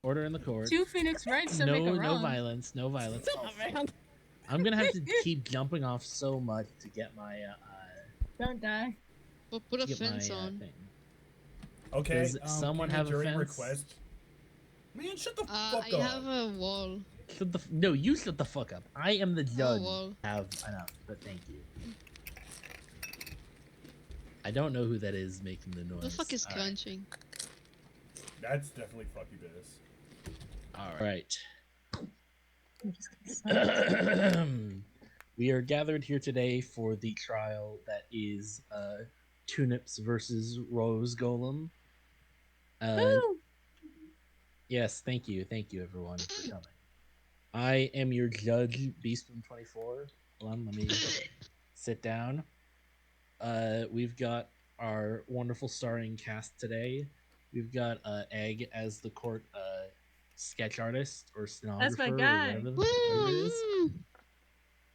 Order in the court. Two Phoenix rights to make a wrong. No violence. No violence. Oh, man. I'm gonna have to keep jumping off so much to get my Don't die. Well, put a fence on. Thing. Okay. Does someone have a fence? Request? Man, shut the fuck up. I have a wall. No, you shut the fuck up. I am the judge. Well. Have enough, but thank you. I don't know who that is making the noise. The fuck is crunching? That's definitely fucky biz. Alright. We are gathered here today for the trial that is Tunips versus RoseGolem. Yes, thank you everyone for coming. I am your judge, Beastman24. Hold on, let me sit down. We've got our wonderful starring cast today. We've got Egg as the court sketch artist or stenographer. That's my guy. Or whatever it is.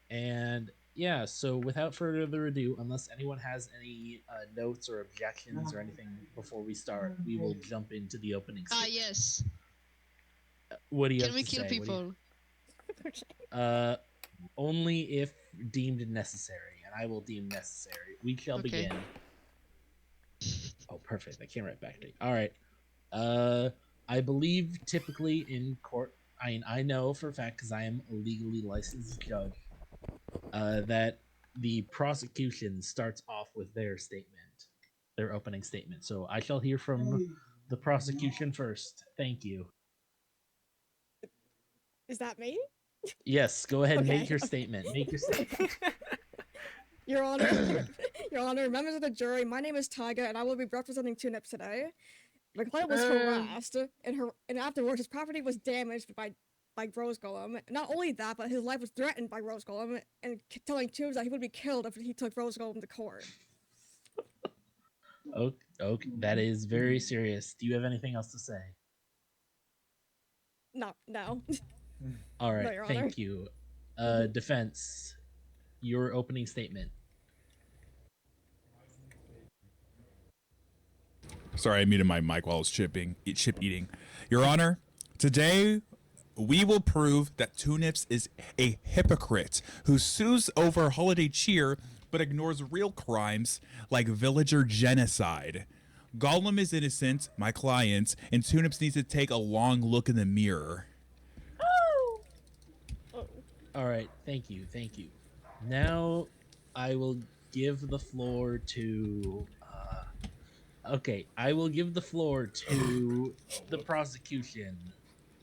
And yeah, so without further ado, unless anyone has any notes or objections or anything before we start, we will jump into the opening statement. Yes. What do you Can have we to kill say? people? Only if deemed necessary, and I will deem necessary. We shall begin. Oh, perfect. I came right back to you. All right. I believe typically in court, I know for a fact because I am a legally licensed judge, that the prosecution starts off with their statement, their opening statement. So I shall hear from the prosecution first. Thank you. Is that me? Yes, go ahead and Okay. make your statement. Make your statement. Your Honor, Your Honor, members of the jury, my name is Tyga, and I will be representing Tunips today. My client was harassed, and afterwards his property was damaged by RoseGolem. Not only that, but his life was threatened by RoseGolem, and telling Tubes that he would be killed if he took RoseGolem to court. Okay, that is very serious. Do you have anything else to say? No. All right, No, Your Honor. thank you. Defense, your opening statement. Sorry, I muted my mic while I was chip eating. Your Honor, today we will prove that Tunips is a hypocrite who sues over holiday cheer but ignores real crimes like villager genocide. Golem is innocent, my client, and Tunips needs to take a long look in the mirror. All right, thank you. Now, I will give the floor to. I will give the floor to the prosecution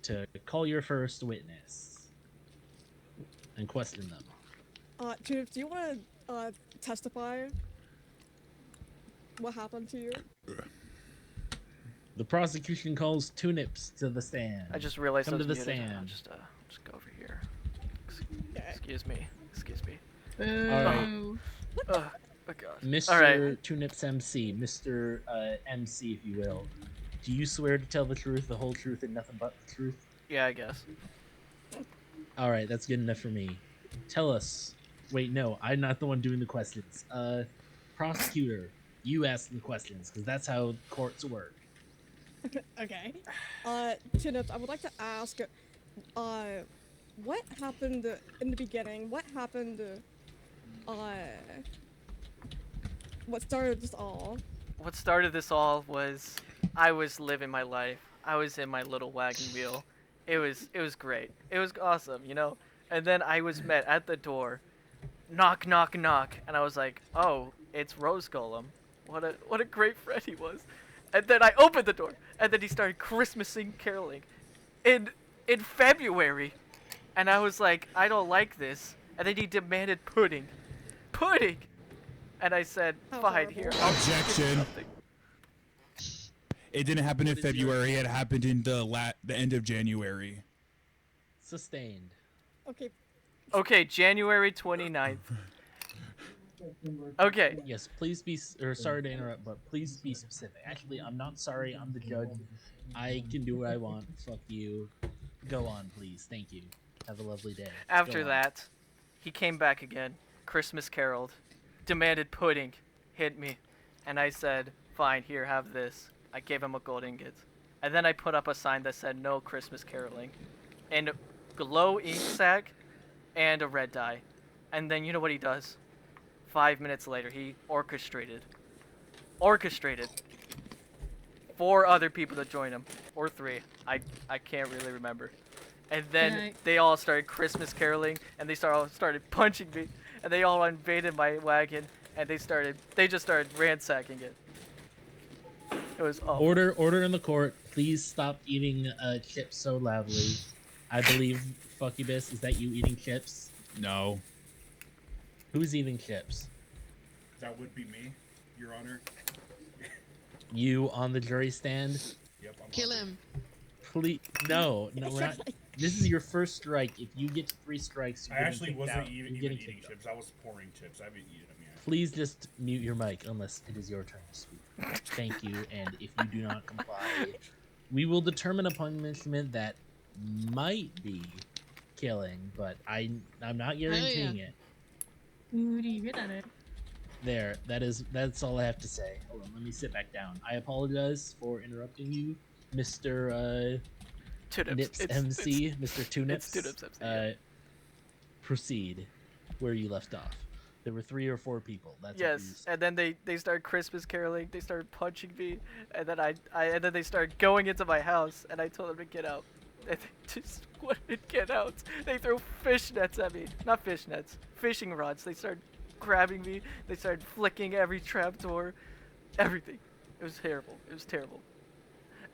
to call your first witness and question them. Tubes, do you want to testify? What happened to you? The prosecution calls Tunips to the stand. I just realized Come I was to the muted. stand. I'll just go over here. Okay. Excuse me. All right. Oh god. Mr. All right. TunipsMC, Mr. MC, if you will, do you swear to tell the truth, the whole truth, and nothing but the truth? Yeah, I guess. All right, that's good enough for me. Tell us. Wait, no, I'm not the one doing the questions. Prosecutor, you ask the questions, because that's how courts work. Okay. Tunips, I would like to ask, what happened in the beginning? What happened, what started this all? What started this all was I was living my life. I was in my little wagon wheel. It was great. It was awesome, you know? And then I was met at the door. Knock, knock, knock. And I was like, oh, it's RoseGolem. What a great friend he was. And then I opened the door. And then he started Christmasing caroling. In February. And I was like, I don't like this. And then he demanded pudding. Pudding! And I said, fine, here. I'll give you Objection. something. It didn't happen in February. It happened in the end of January. Sustained. Okay. Okay, January 29th. Okay. Yes, please be, or sorry to interrupt, but please be specific. Actually, I'm not sorry. I'm the judge. I can do what I want. Fuck you. Go on, please. Thank you. Have a lovely day. After that, he came back again, Christmas caroled, demanded pudding, hit me, and I said, fine, here, have this. I gave him a gold ingot. And then I put up a sign that said no Christmas caroling, and glow ink sac, and a red dye. And then you know what he does? 5 minutes later, he orchestrated 4 other people to join him, or 3. I can't really remember. And then Right. they all started Christmas caroling, and they started punching me, and they all invaded my wagon, and they just started ransacking it. It was awful. Order in the court. Please stop eating chips so loudly. I believe, Fuckybus, is that you eating chips? No. Who's eating chips? That would be me, Your Honor. You on the jury stand? Yep, I'm Kill hungry. him. Please, no, we're not. This is your first strike. If you get 3 strikes, I you're getting actually kicked wasn't out. even You're eating getting kicked out. chips. I was pouring chips. I haven't eaten them yet. Please just mute your mic unless it is your turn to speak. Thank you. And if you do not comply, we will determine a punishment that might be killing, but I'm not guaranteeing it. Uri, get at it. There, that's all I have to say. Hold on, let me sit back down. I apologize for interrupting you, Mr. Tunips. NipsMC, Mr. Tunips. It's TunipsMC, yeah. Proceed where you left off. There were 3 or 4 people. That's what Yes, you said. and then they started Christmas caroling. They started punching me, and then and then they started going into my house, and I told them to get out. And they just wouldn't get out. They threw fish nets at me. Not fish nets, fishing rods. They started grabbing me. They started flicking every trapdoor, everything. It was terrible. It was terrible.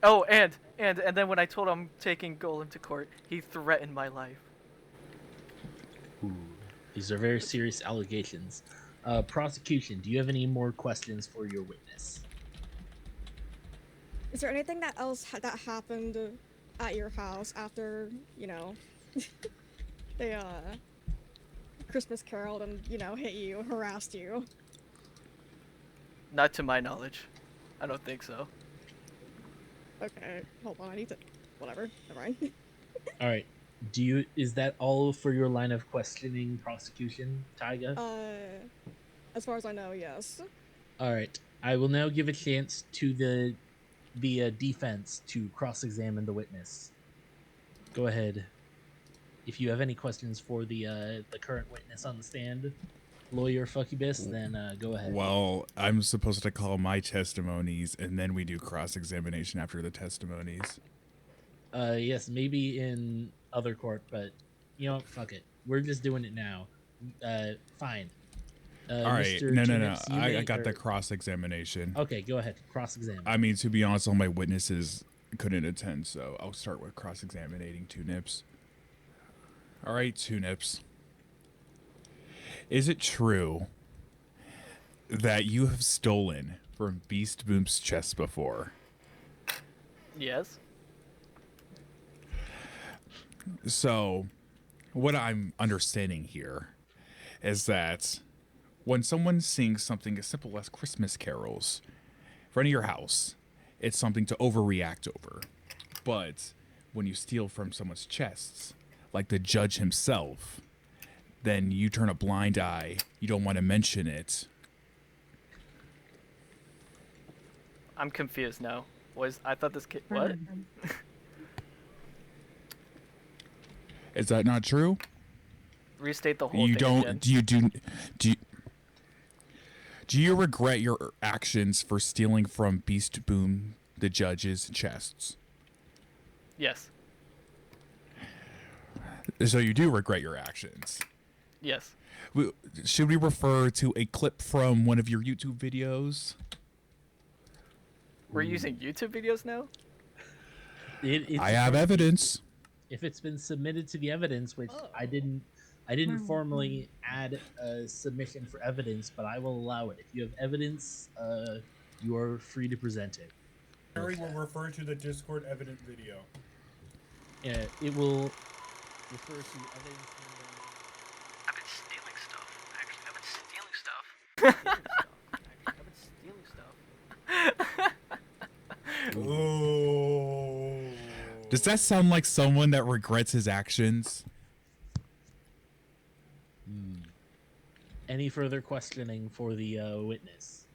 Oh, and then when I told him I'm taking Golem to court, he threatened my life. Ooh, these are very serious allegations. Prosecution, do you have any more questions for your witness? Is there anything that that happened at your house after, you know, they Christmas caroled and, you know, hit you, harassed you? Not to my knowledge. I don't think so. Okay, hold on, I need to... Whatever, never mind. All right. Is that all for your line of questioning, prosecution, Taiga? As far as I know, yes. All right. I will now give a chance to the defense to cross-examine the witness. Go ahead. If you have any questions for the current witness on the stand, lawyer Fuckybus, then go ahead. Well, I'm supposed to call my testimonies, and then we do cross-examination after the testimonies. Yes, maybe in other court, but you know what? Fuck it. We're just doing it now. Fine. All right. Mr. No. Tunips, you I may- got the or- cross-examination. Okay, go ahead. Cross-examine. I mean, to be honest, all my witnesses couldn't attend, so I'll start with cross-examining Tunips. All right, Tunips. Is it true that you have stolen from Beast Boom's chest before? Yes. So, what I'm understanding here is that when someone sings something as simple as Christmas carols in front of your house, it's something to overreact over. But when you steal from someone's chests, like the judge himself, then you turn a blind eye. You don't want to mention it. I'm confused now. I thought this kid... What? Is that not true? Restate the whole You thing don't. again. Do you regret your actions for stealing from Beast Boom, the judge's chests? Yes. So you do regret your actions. Yes. Should we refer to a clip from one of your YouTube videos? We're using YouTube videos now? It's I have evidence. If it's been submitted to the evidence, which I didn't formally add a submission for evidence, but I will allow it. If you have evidence, you are free to present it. Harry will refer to the Discord evidence video. It will refer to evidence. I've been stealing stuff. Actually, I've been stealing stuff. I've been stealing stuff. Ooh. Does that sound like someone that regrets his actions? Any further questioning for the witness?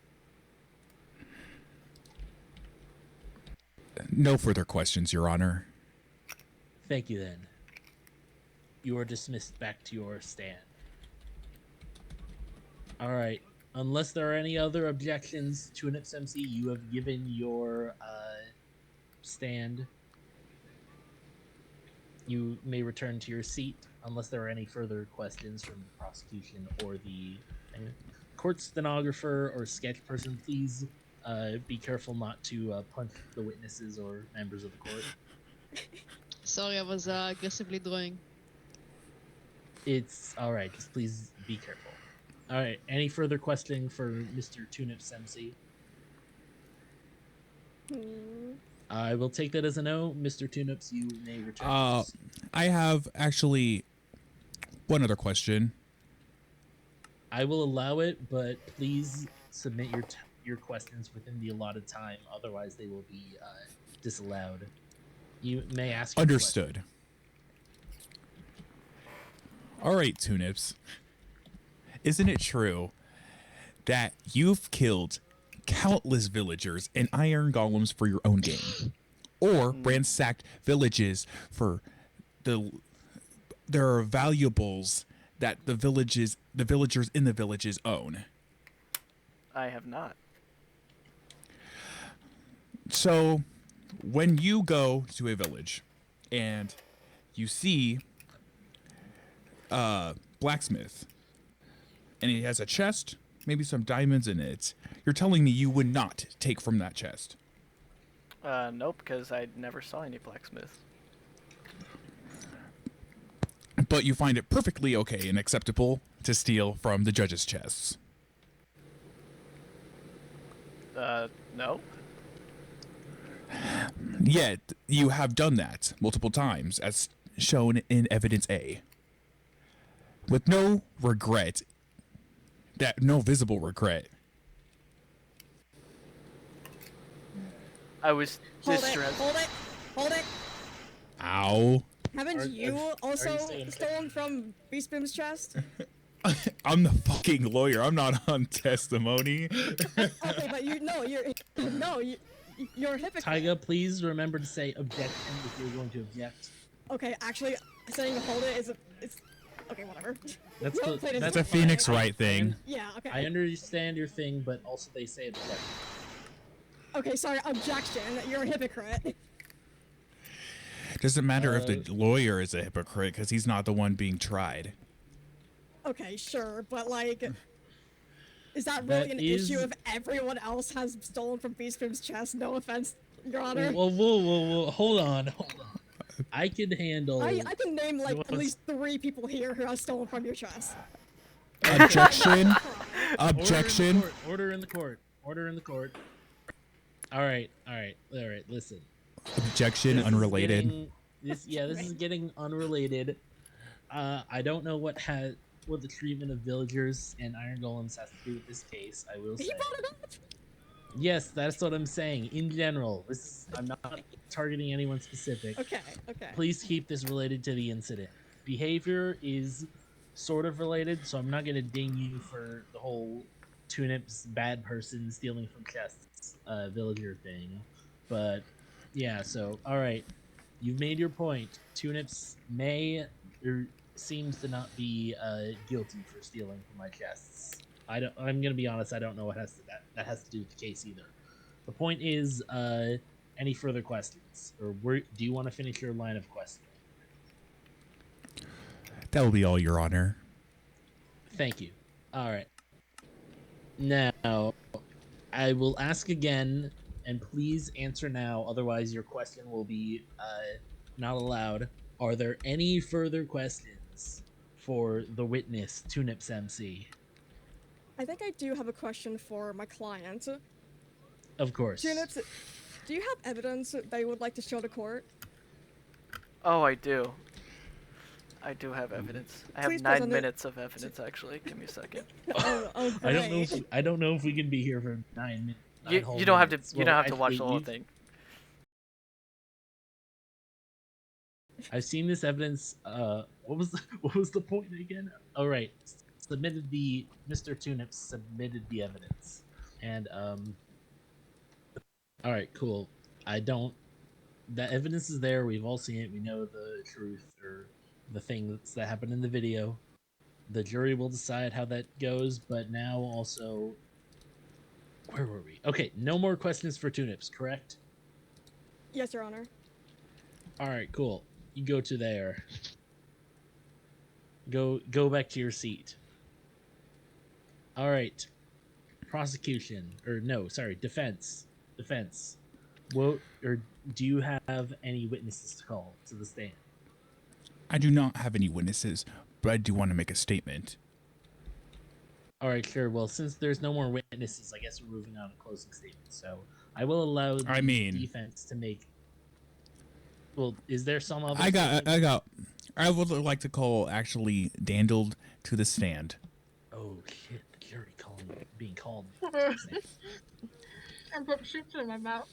No further questions, Your Honor. Thank you then. You are dismissed back to your stand. All right. Unless there are any other objections to an TunipsMC, you have given your stand. You may return to your seat unless there are any further questions from the prosecution or the court stenographer or sketch person. Please be careful not to punch the witnesses or members of the court. Sorry, I was aggressively drawing. It's all right. Just please be careful. All right. Any further questioning for Mr. TunipsMC? I will take that as a no. Mr. Tunips, you may return. I have actually one other question. I will allow it, but please submit your questions within the allotted time. Otherwise, they will be disallowed. You may ask. Understood. All right, Tunips. Isn't it true that you've killed countless villagers and iron golems for your own gain, or ransacked villages for their valuables that the villagers in the villages own? I have not. So, when you go to a village and you see a blacksmith and he has a chest, maybe some diamonds in it, you're telling me you would not take from that chest? Nope, because I never saw any blacksmiths. But you find it perfectly okay and acceptable to steal from the judges' chests? No. Yet, you have done that multiple times, as shown in Evidence A. With no regret, no visible regret. I was distressed. Hold it! Ow. Haven't you also saying- stolen from Beast Boom's chest? I'm the fucking lawyer. I'm not on testimony. Okay, but you're a hypocrite. Tyga, please remember to say objection if you're going to object. Okay, actually, saying hold it it's okay, whatever. That's You don't play this That's game. a Phoenix Wright thing. Yeah, okay. I understand your thing, but also they say objection. Okay, sorry, objection. You're a hypocrite. Doesn't matter if the lawyer is a hypocrite because he's not the one being tried. Okay, sure, but like, is that really That an is- issue if everyone else has stolen from Beast Boom's chest? No offense, Your Honor. Whoa, hold on. I can handle. I can name like What's- at least 3 people here who have stolen from your chest. Objection. Objection. Order in the court. All right. Listen. Objection. This is Unrelated. this is getting unrelated. I don't know what the treatment of villagers and iron golems has to do with this case. I will say. He brought it up. Yes, that's what I'm saying. In general, I'm not targeting anyone specific. Okay. Please keep this related to the incident. Behavior is sort of related, so I'm not gonna ding you for the whole Tunips bad person stealing from chests villager thing. But yeah, so all right, you've made your point. Tunips seems to not be guilty for stealing from my chests. I'm gonna be honest. I don't know what that has to do with the case either. The point is, any further questions, or do you want to finish your line of questioning? That will be all, Your Honor. Thank you. All right. Now, I will ask again, and please answer now. Otherwise, your question will be not allowed. Are there any further questions for the witness, TunipsMC? I think I do have a question for my client. Of course. Tunips, do you have evidence that you would like to show the court? Oh, I do. I do have evidence. I have Please 9 present it. minutes of evidence, actually. Give me a second. Oh, I don't know. great. I don't know if we can be here for 9 minutes. You don't have to. You don't have to watch the whole thing. I've seen this evidence. What was the point again? Oh right, Mr. Tunips submitted the evidence, and all right, cool. I don't the evidence is there. We've all seen it. We know the truth or the things that happened in the video. The jury will decide how that goes. But now also, where were we? Okay, no more questions for Tunips, correct? Yes, Your Honor. All right, cool. You go to there. Go back to your seat. All right. Prosecution, or no, sorry, defense. What, or do you have any witnesses to call to the stand? I do not have any witnesses, but I do want to make a statement. All right, sure. Well, since there's no more witnesses, I guess we're moving on to closing statements. So I will allow the defense to make. Well, is there some other? I would like to call actually Dandled to the stand. Oh shit! The jury being called. I put chips in my mouth.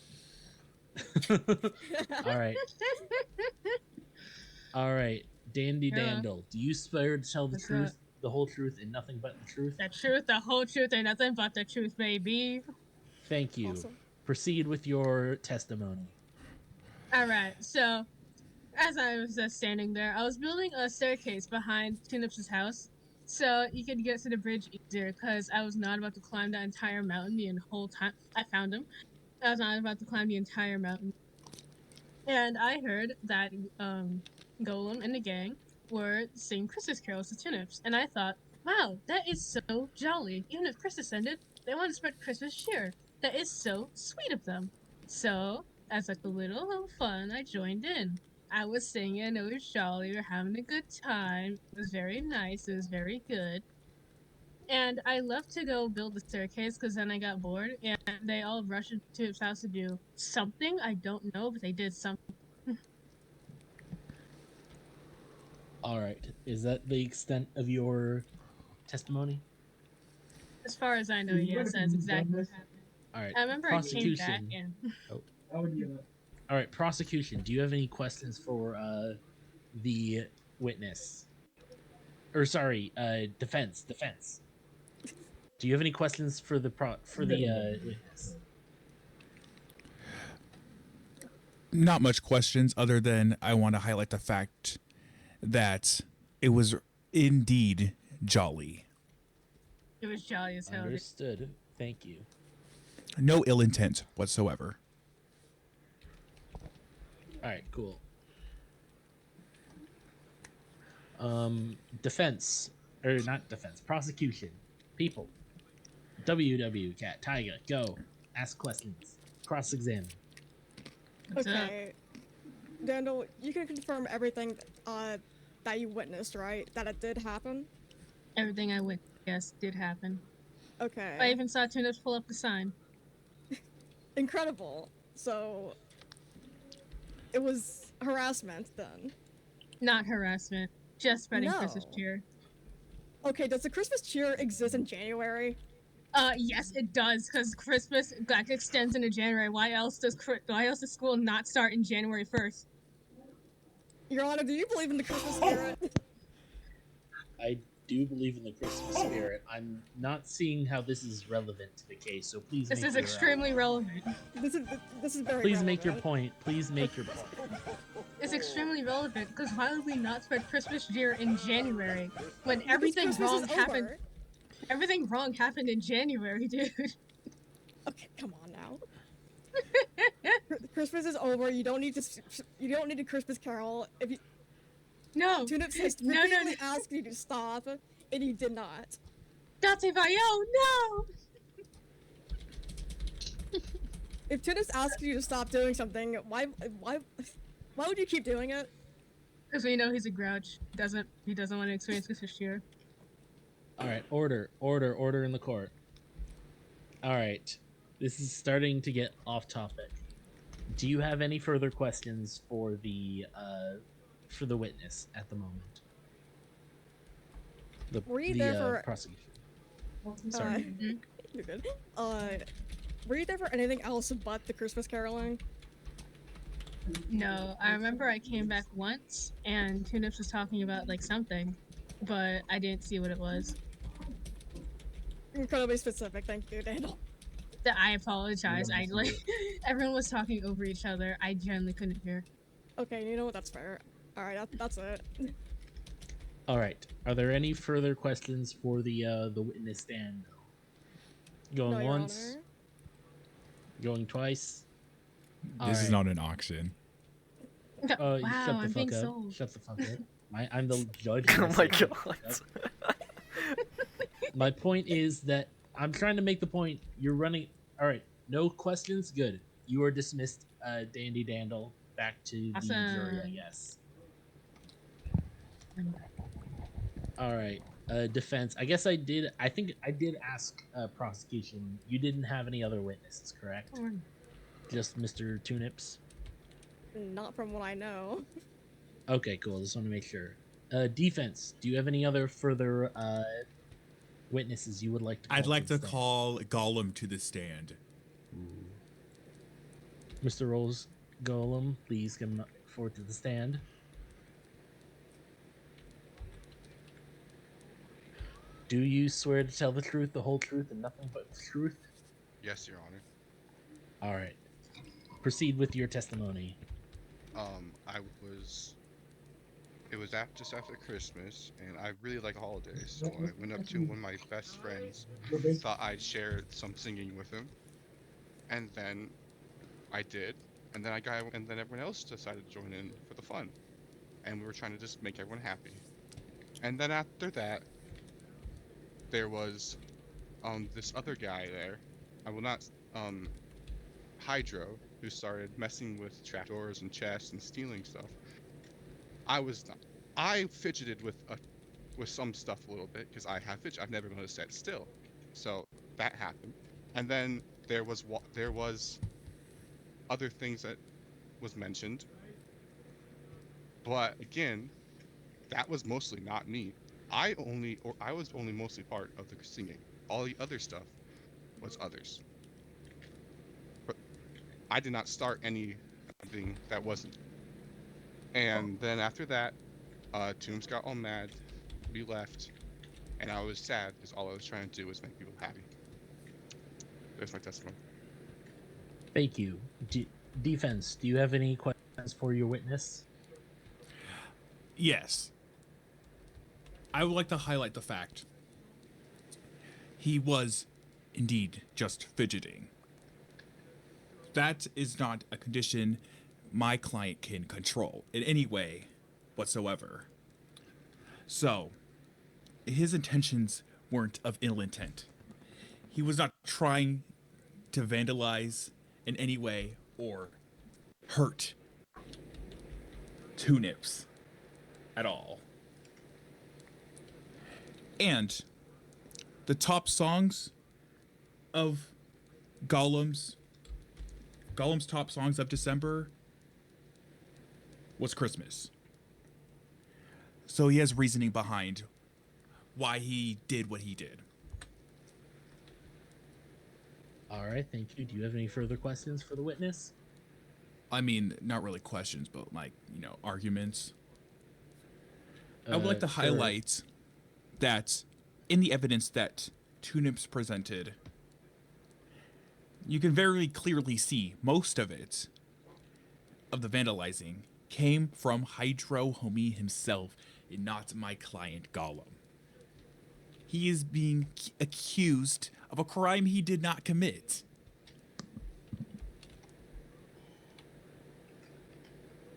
All right. Dandy Yeah. Dandle, do you swear to tell the What's truth, up? the whole truth, and nothing but the truth? The truth, the whole truth, and nothing but the truth, baby. Thank you. Awesome. Proceed with your testimony. Alright, so as I was just standing there, I was building a staircase behind Tunips' house so you could get to the bridge easier because I was not about to climb that entire mountain the whole time. I found him. I was not about to climb the entire mountain. And I heard that Golem and the gang were singing Christmas carols to Tunips, and I thought, wow, that is so jolly. Even if Christmas ended, they want to spread Christmas cheer. That is so sweet of them. So, as like a little fun, I joined in. I was singing, it was jolly, we were having a good time. It was very nice, it was very good. And I left to go build the staircase because then I got bored, and they all rushed into his house to do something. I don't know, but they did something. All right. Is that the extent of your testimony? As far as I know, yes, that's exactly what happened. All right. I remember I came back and All right. Prosecution, do you have any questions for the witness? Or sorry, defense. Do you have any questions for the witness? Not much questions other than I want to highlight the fact that it was indeed jolly. it was jolly as hell. Understood. Thank you. No ill intent whatsoever. All right, cool. Defense, or not defense, prosecution. People. Cat, Tiger, go. Ask questions. Cross-examine. What's up? Okay. Dandle, you can confirm everything that you witnessed, right? That it did happen? Everything I witnessed did happen. Okay. I even saw Tunips pull up the sign. Incredible. So, it was harassment then. Not harassment, just spreading No. Christmas cheer. Okay, does the Christmas cheer exist in January? Yes, it does, because Christmas like extends into January. Why else does school not start in January 1st? Your Honor, do you believe in the Christmas spirit? I do believe in the Christmas spirit. I'm not seeing how this is relevant to the case, so please. This make is your, extremely relevant. This is very Please make your relevant. point. Please make your point. It's extremely relevant because why would we not spread Christmas cheer in January when everything Christmas wrong is happened? over. Everything wrong happened in January, dude. Okay, come on now. Christmas is over. You don't need to Christmas carol. If you No. Tunips has No. repeatedly asked you to stop, and you did not. Date Vayo, no! If Tunips asks you to stop doing something, why would you keep doing it? Because we know he's a grouch. He doesn't want to experience Christmas cheer. All right, order in the court. All right, this is starting to get off topic. Do you have any further questions for the witness at the moment? Were you there for- prosecution? Uh, Sorry. You're good. Were you there for anything else but the Christmas caroling? No, I remember I came back once and Tunips was talking about like something, but I didn't see what it was. Incredibly specific, thank you, Daniel. I apologize. I like everyone was talking over each other. I genuinely couldn't hear. Okay, you know what? That's fair. All right, that's it. All right. Are there any further questions for the witness stand? Going No, Your once, Honor. going twice. This is Alright. not an auction. Wow, Shut the I'm being fuck up. sold. Shut the fuck up. I'm the judge. Oh and I my say shut the god. fuck up. My point is that I'm trying to make the point. You're running. All right. No questions. Good. You are dismissed. Dandy Dandle. Back to the jury, I Awesome. guess. All right. Defense. I guess I did. I think I did ask prosecution. You didn't have any other witnesses, correct? Just Mr. Tunips. Not from what I know. Okay, cool. Just want to make sure. Defense. Do you have any other further witnesses you would like to call? I'd like to the stand? call Gollum to the stand. Mr. RoseGolem, please come forward to the stand. Do you swear to tell the truth, the whole truth, and nothing but the truth? Yes, Your Honor. All right. Proceed with your testimony. It was just after Christmas, and I really like holidays, so I went up to one of my best friends, thought I'd share some singing with him, and then I did, and then everyone else decided to join in for the fun, and we were trying to just make everyone happy. And then after that, there was this other guy there, I will not Hydro, who started messing with trapdoors and chests and stealing stuff. I fidgeted with some stuff a little bit because I have fidget. I've never been able to sit still, so that happened. And then there was other things that was mentioned, but again, that was mostly not me. I was only mostly part of the singing. All the other stuff was others. But I did not start anything that wasn't. And then after that, Toombs got all mad, we left, and I was sad because all I was trying to do was make people happy. There's my testimony. Thank you. Defense, do you have any questions for your witness? Yes. I would like to highlight the fact he was indeed just fidgeting. That is not a condition my client can control in any way whatsoever. So, his intentions weren't of ill intent. He was not trying to vandalize in any way or hurt Tunips at all. And the top songs of Gollum's top songs of December was Christmas. So he has reasoning behind why he did what he did. All right, thank you. Do you have any further questions for the witness? I mean, not really questions, but like, arguments. I would like to Sure. highlight that in the evidence that Tunips presented, you can very clearly see most of it, of the vandalizing, came from Hydro Homie himself and not my client Gollum. He is being accused of a crime he did not commit.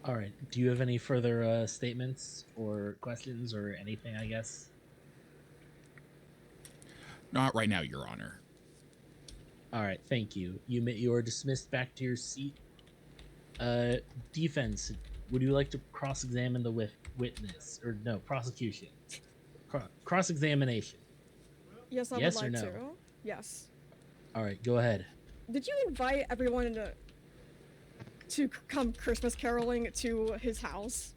All right. Do you have any further statements or questions or anything, I guess? Not right now, Your Honor. All right, thank you. You are dismissed back to your seat. Defense, would you like to cross-examine the witness? Or no, prosecution. Cross-examination. Yes, I Yes or would like no? to. Yes. All right, go ahead. Did you invite everyone to come Christmas caroling to his house?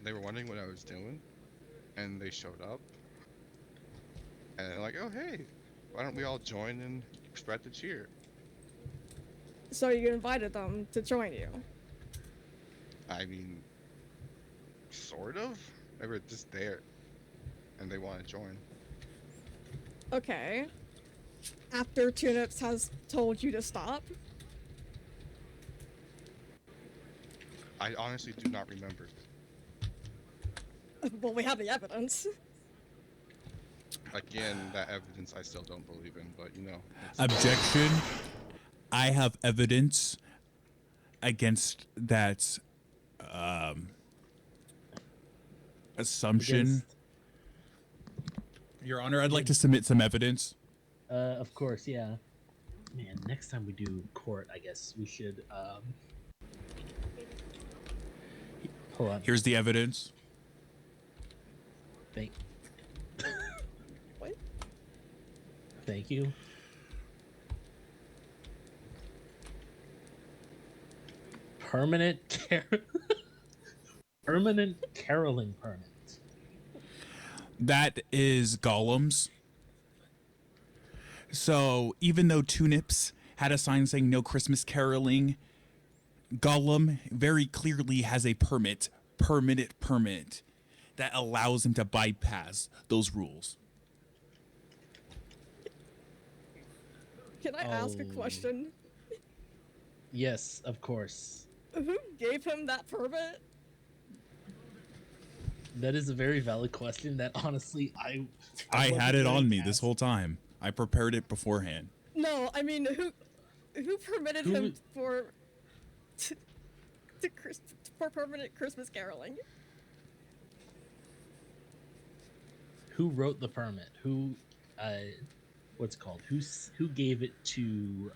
They were wondering what I was doing, and they showed up, and they're like, "Oh hey, why don't we all join and spread the cheer?" So you invited them to join you? I mean, sort of. They were just there. and they want to join. Okay. After Tunips has told you to stop? I honestly do not remember. Well, we have the evidence. Again, that evidence I still don't believe in, but you know. Objection. I have evidence against that assumption. Against- Your Honor, I'd like to submit some evidence. Of course, yeah. Man, next time we do court, I guess we should. Hold on. Here's the evidence. Thank. What? Thank you. Permanent caroling permit. That is Golem's. So even though Tunips had a sign saying no Christmas caroling, Golem very clearly has a permit that allows him to bypass those rules. Can I ask a Oh. question? Yes, of course. Who gave him that permit? That is a very valid question that honestly I I wasn't had it going on to me this ask. whole time. I prepared it beforehand. No, I mean, who permitted Who- him for for permanent Christmas caroling? Who wrote the permit? Who what's it called? Who gave it to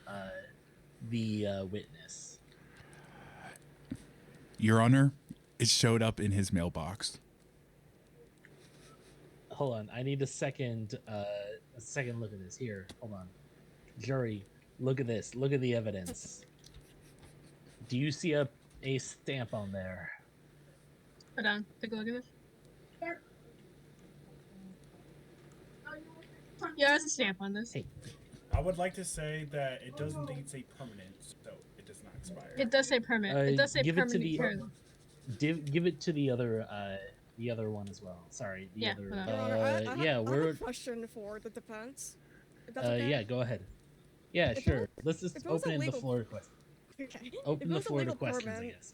the witness? Your Honor, it showed up in his mailbox. Hold on, I need a second look at this. Here, hold on. Jury, look at this. Look at the evidence. Do you see a stamp on there? Hold on, take a look at this. Yeah, there's a stamp on this. Hey, I would like to say that it does indeed say permanent, so it does not expire. It does say permit. It does say give it to permanent the caroling. give it to the other one as well. Sorry, the Yeah, other. hold on. Your Honor, I Yeah, have we're a question for the defense. If that's okay? yeah. Go ahead. Yeah, If it sure. was- Let's just if it was open in the illegal- floor question. Okay. If Open it the was a floor to legal questions, I permit- guess.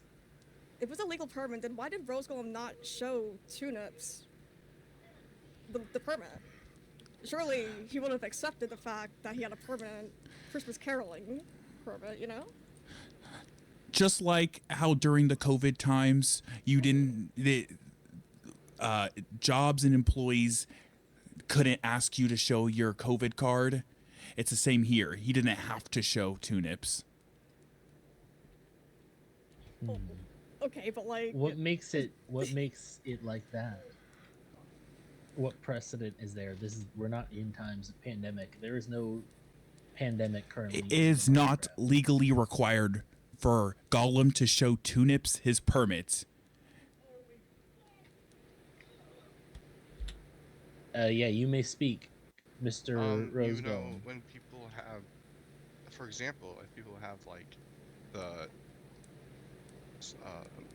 If it was a legal permit, then why did RoseGolem not show Tunips the permit? Surely he would have accepted the fact that he had a permanent Christmas caroling permit, you know? Just like how during the COVID times, you didn't, jobs and employees couldn't ask you to show your COVID card. It's the same here. He didn't have to show Tunips. Okay, but like... What makes it like that? What precedent is there? We're not in times of pandemic. There is no pandemic currently. It is not legally required for Golem to show Tunips his permit. Yeah, you may speak, Mr. RoseGolem. You know, when people have, for example, if people have like the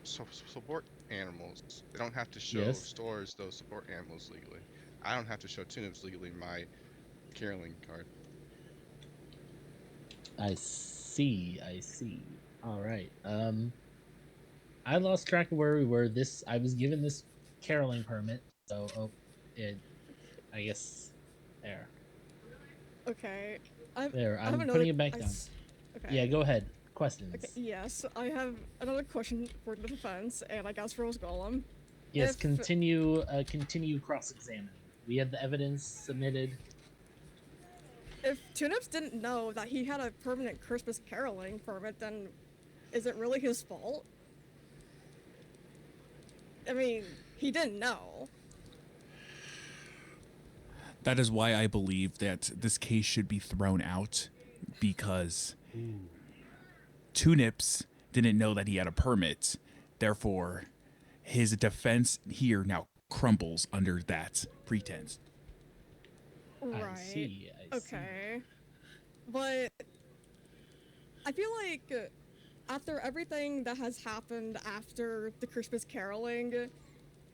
support animals, they don't have to show Yes. stores those support animals legally. I don't have to show Tunips legally my caroling card. I see. All right. I lost track of where we were. I was given this caroling permit, so I guess there. Okay. There. I have I'm another- putting it back I down. s- Okay. Yeah, go ahead. Questions. Okay, yes, I have another question for the defense, and I guess RoseGolem. Yes, If- continue cross-examining. We had the evidence submitted. If Tunips didn't know that he had a permanent Christmas caroling permit, then is it really his fault? I mean, he didn't know. That is why I believe that this case should be thrown out, because Tunips didn't know that he had a permit. Therefore, his defense here now crumbles under that pretense. Right. I see. Okay. But I feel like after everything that has happened after the Christmas caroling,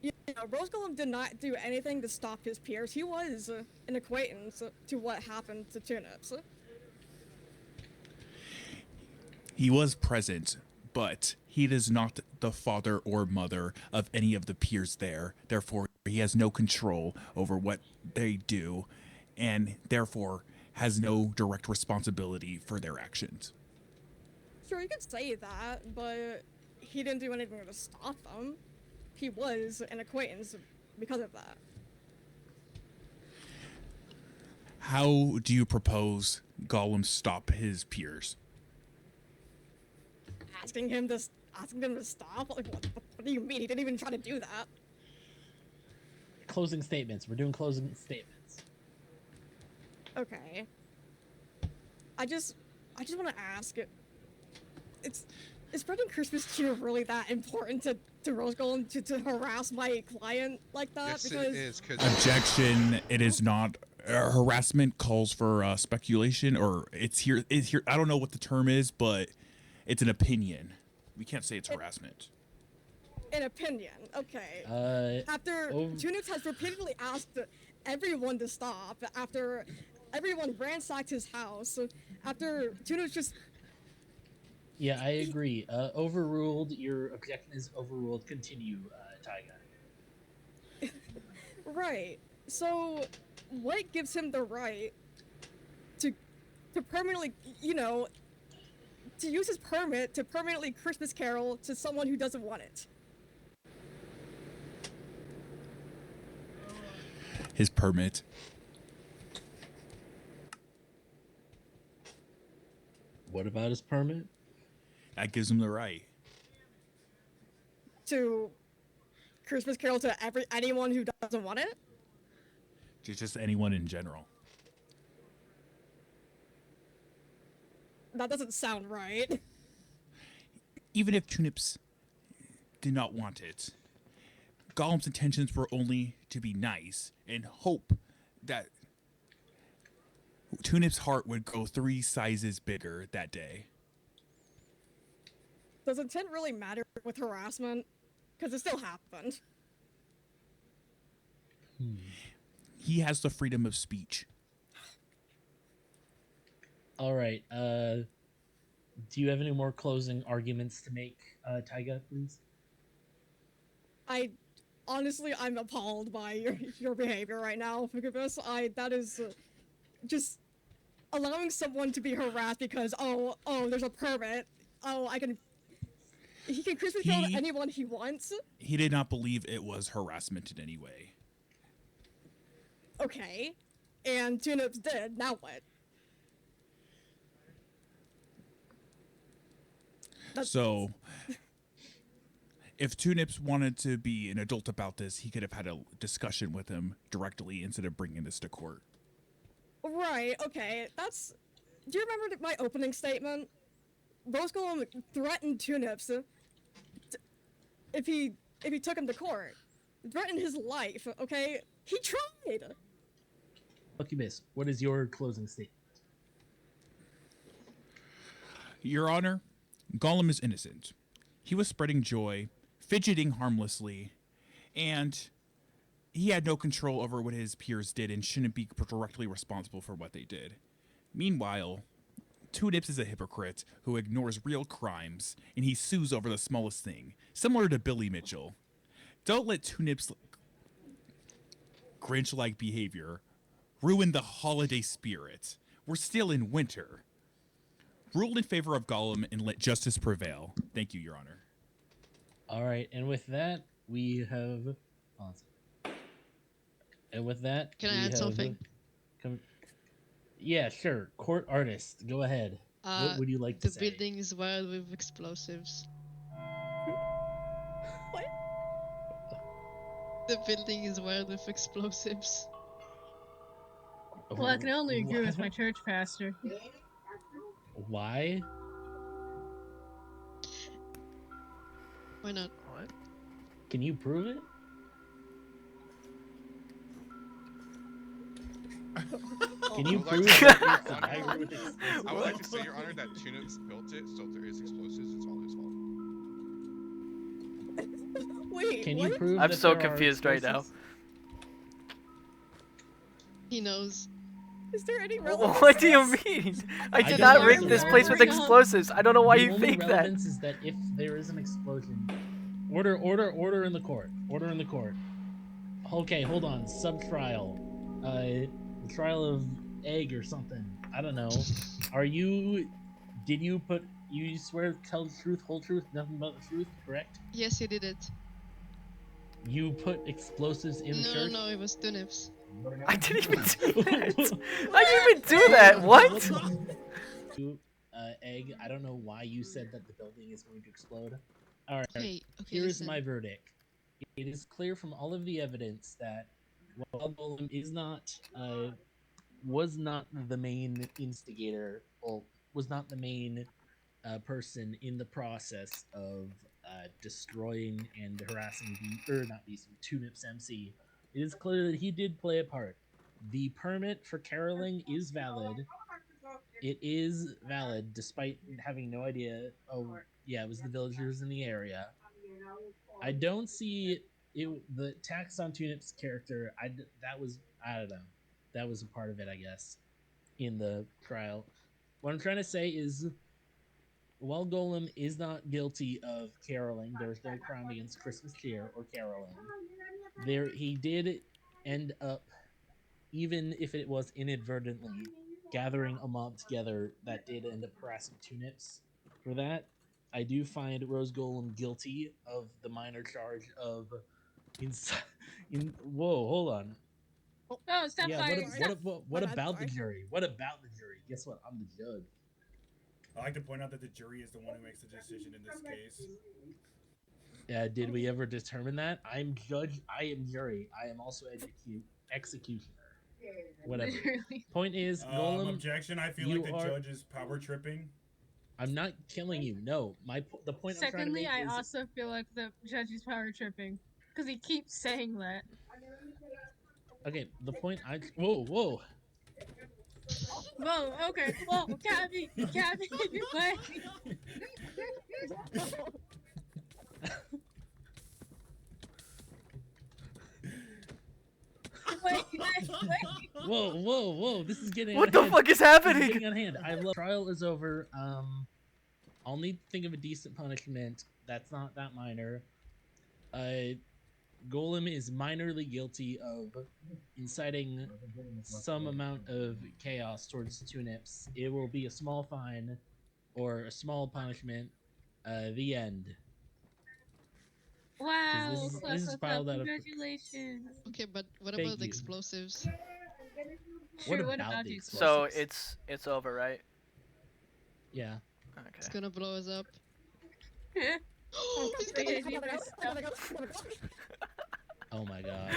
you RoseGolem did not do anything to stop his peers. He was an acquaintance to what happened to Tunips. He was present, but he is not the father or mother of any of the peers there. Therefore, he has no control over what they do, and therefore has no direct responsibility for their actions. Sure, you could say that, but he didn't do anything to stop them. He was an acquaintance because of that. How do you propose Gollum stop his peers? Asking them to stop? Like, what do you mean? He didn't even try to do that. Closing statements. We're doing closing statements. Okay. I just want to ask. Is spreading Christmas cheer really that important to RoseGolem to harass my client like that? Yes, because it is. Objection! It is not. Harassment calls for speculation, or it's here. I don't know what the term is, but it's an opinion. We can't say it's harassment. An opinion, okay. After Tunips has repeatedly asked everyone to stop, after everyone ransacked his house, after Tunips just... Yeah, I agree. Overruled. Your objection is overruled. Continue, Taiga. Right. So, what gives him the right to permanently, to use his permit to permanently Christmas carol to someone who doesn't want it? His permit. What about his permit? That gives him the right. To Christmas carol to anyone who doesn't want it? Just anyone in general. That doesn't sound right. Even if Tunips did not want it, Gollum's intentions were only to be nice and hope that Tunip's heart would grow 3 sizes bigger that day. Does intent really matter with harassment? Because it still happened. He has the freedom of speech. All right. Do you have any more closing arguments to make, Taiga, please? Honestly, I'm appalled by your behavior right now, Incubus. That is just allowing someone to be harassed because, oh, there's a permit. He can Christmas carol to anyone he wants. He did not believe it was harassment in any way. Okay. And Tunips did. Now what? So, if Tunips wanted to be an adult about this, he could have had a discussion with him directly instead of bringing this to court. Right, okay. Do you remember my opening statement? RoseGolem threatened Tunips if he took him to court. Threatened his life, okay? He tried! Lucky Miss, what is your closing statement? Your Honor, Gollum is innocent. He was spreading joy, fidgeting harmlessly, and he had no control over what his peers did and shouldn't be directly responsible for what they did. Meanwhile, Tunips is a hypocrite who ignores real crimes, and he sues over the smallest thing, similar to Billy Mitchell. Don't let Tunips' Grinch-like behavior ruin the holiday spirit. We're still in winter. Rule in favor of Gollum and let justice prevail. Thank you, Your Honor. All right, and with that, we have... And with that... Can I add something? Yeah, sure. Court artist, go ahead. What would you like to say? The building is wired with explosives. What? The building is wired with explosives. Well, I can only agree with my church pastor. Why? Why not? What? Can you prove it? Can you prove that it's wired with explosives? I would like to say, Your Honor, that Tunips built it, so if there is explosives, it's all his fault. Wait, Wait, Can you what? prove I'm that so there are confused right now. explosives? He knows. Is there any relevance What to do you this? mean? I did don't not know rig the this place with relevance. explosives. I don't know why The you only think that. relevance is that if there is an explosion, order in the court. Order in the court. Okay, hold on. Sub-trial. The trial of egg or something. I don't know. Did you swear to tell the truth, whole truth, nothing but the truth, correct? Yes, he did it. You put explosives in the No, shirt? no, it was Tunips. I didn't even do that. I didn't even do that. What? Egg, I don't know why you said that the building is going to explode. Alright, Okay, here is listen. my verdict. It is clear from all of the evidence that RoseGolem was not the main instigator, or was not the main person in the process of destroying and harassing TunipsMC. It is clear that he did play a part. The permit for caroling is valid. It is valid, despite having no idea. Oh, yeah, it was the villagers in the area. I don't see the tax on Tunip's character. I don't know. That was a part of it, I guess, in the trial. What I'm trying to say is, while Golem is not guilty of caroling, there's no crime against Christmas cheer or caroling. He did end up, even if it was inadvertently, gathering a mob together that did end up harassing Tunips. For that, I do find RoseGolem guilty of the minor charge of whoa, hold on. Oh, stop Yeah, fighting. what about the jury? What about the jury? Guess what? I'm the judge. I like to point out that the jury is the one who makes the decision in this case. Did we ever determine that? I'm judge. I am jury. I am also executioner. Whatever. Literally. Point is, Golem. Objection. I feel like the judge is power tripping. I'm not killing you. No, the point I'm trying to make Secondly, is. I also feel like the judge is power tripping because he keeps saying that. Okay, the point I. Whoa, whoa. Whoa, okay. Whoa, Cabby, wait. Wait. Whoa! This is getting. What the fuck is happening? Getting on hand. Trial is over. I'll need to think of a decent punishment. That's not that minor. Golem is minorly guilty of inciting some amount of chaos towards Tunips. It will be a small fine or a small punishment. The end. Wow, This is piled out of. Congratulations. Okay, but what Thank about the you. explosives? Sure, what about about the you? explosives? So it's over, right? Yeah. It's Okay. gonna blow us up. Oh, He's God. gonna- Oh my god.